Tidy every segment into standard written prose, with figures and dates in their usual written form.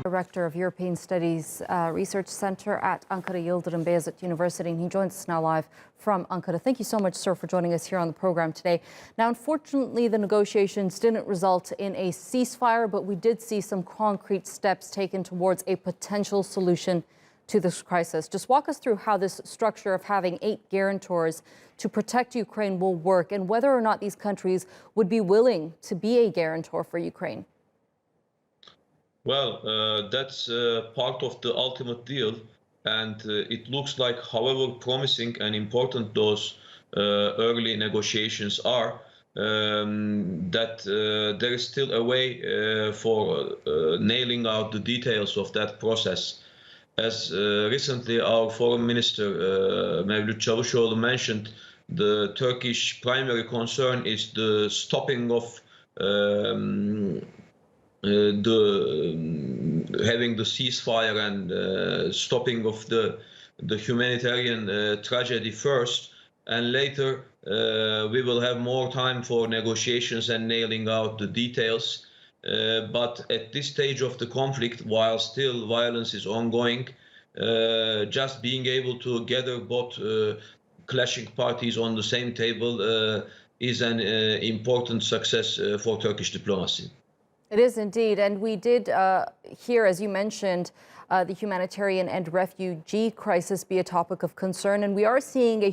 Director of European Studies Research Center at Ankara Yildirim Beyazıt University, and he joins us now live from Ankara. Thank you so much, sir, for joining us here on the program today. Now, unfortunately, the negotiations didn't result in a ceasefire, but we did see some concrete steps taken towards a potential solution to this crisis. Just walk us through how this structure of having 8 guarantors to protect Ukraine will work, and whether or not these countries would be willing to be a guarantor for Ukraine. Well, that's part of the ultimate deal, and it looks like, however promising and important those early negotiations are, that there is still a way for nailing out the details of that process. As recently our Foreign Minister Mevlüt Çavuşoğlu mentioned, the Turkish primary concern is the stopping of having the ceasefire and stopping of the humanitarian tragedy first, and later we will have more time for negotiations and nailing out the details. But at this stage of the conflict, while still violence is ongoing, just being able to gather both clashing parties on the same table is an important success for Turkish diplomacy. It is indeed. And we did hear, as you mentioned, the humanitarian and refugee crisis be a topic of concern. And we are seeing a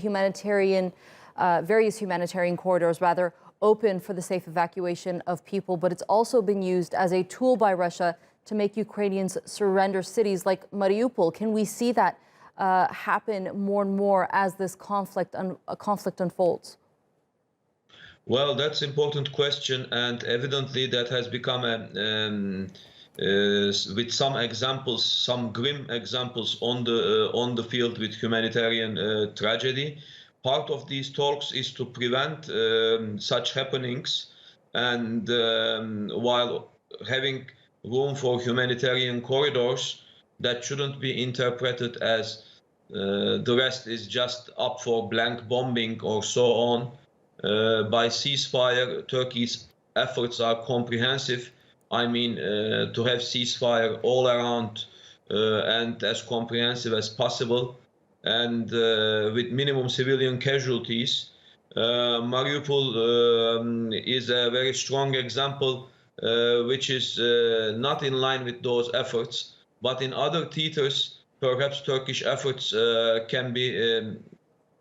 various humanitarian corridors, rather, open for the safe evacuation of people. But it's also been used as a tool by Russia to make Ukrainians surrender cities like Mariupol. Can we see that happen more and more as this conflict unfolds? Well, that's an important question, and evidently that has become with some examples, some grim examples on the field with humanitarian tragedy. Part of these talks is to prevent such happenings, and while having room for humanitarian corridors, that shouldn't be interpreted as the rest is just up for blank bombing or so on. By ceasefire, Turkey's efforts are comprehensive. I mean, to have ceasefire all around and as comprehensive as possible, and with minimum civilian casualties. Mariupol is a very strong example, which is not in line with those efforts. But in other theaters, perhaps Turkish efforts can be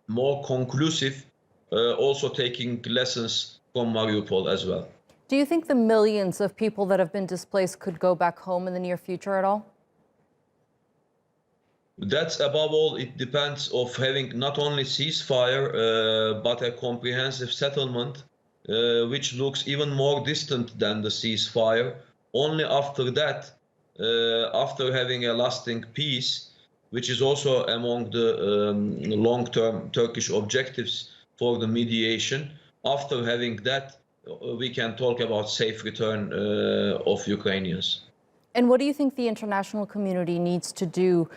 more conclusive, also taking lessons from Mariupol as well. Do you think the millions of people that have been displaced could go back home in the near future at all? That's above all, it depends of having not only ceasefire, but a comprehensive settlement, which looks even more distant than the ceasefire. Only after that, after having a lasting peace, which is also among the long-term Turkish objectives for the mediation, after having that, we can talk about safe return of Ukrainians. And what do you think the international community needs to do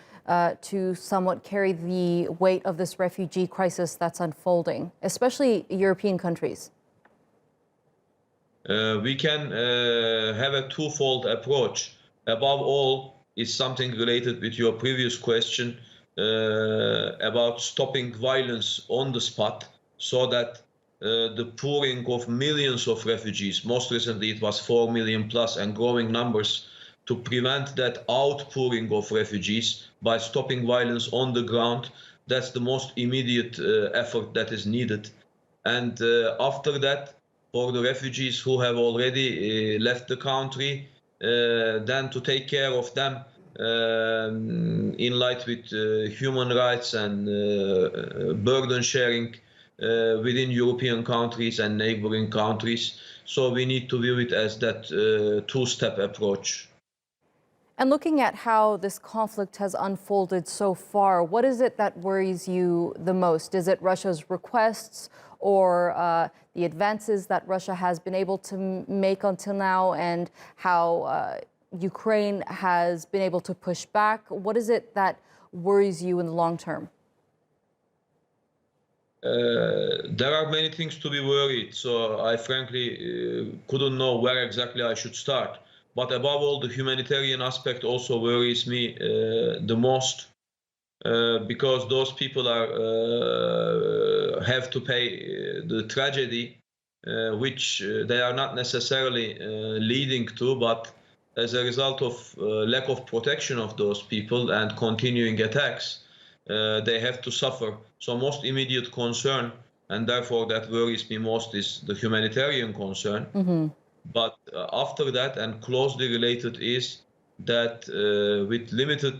to somewhat carry the weight of this refugee crisis that's unfolding, especially European countries? We can have a twofold approach. Above all, is something related with your previous question about stopping violence on the spot, so that the pouring of millions of refugees, most recently it was 4 million plus and growing numbers, to prevent that outpouring of refugees by stopping violence on the ground. That's the most immediate effort that is needed. And after that, for the refugees who have already left the country, then to take care of them in light with human rights and burden sharing within European countries and neighboring countries. So we need to view it as that two-step approach. And looking at how this conflict has unfolded so far, what is it that worries you the most? Is it Russia's requests or the advances that Russia has been able to make until now, and how Ukraine has been able to push back? What is it that worries you in the long term? There are many things to be worried, so I frankly couldn't know where exactly I should start. But above all, the humanitarian aspect also worries me the most, because those people have to pay the tragedy, which they are not necessarily leading to, but as a result of lack of protection of those people and continuing attacks, they have to suffer. So most immediate concern, and therefore that worries me most, is the humanitarian concern. Mm-hmm. But after that, and closely related, is that with limited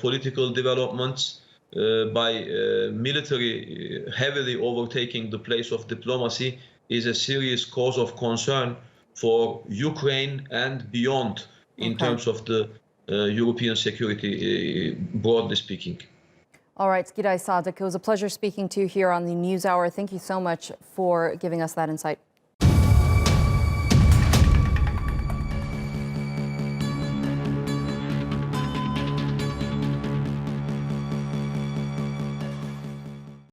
political developments, by military heavily overtaking the place of diplomacy, is a serious cause of concern for Ukraine and beyond in terms of the European security, broadly speaking. All right, Giray Sadik, it was a pleasure speaking to you here on the NewsHour. Thank you so much for giving us that insight.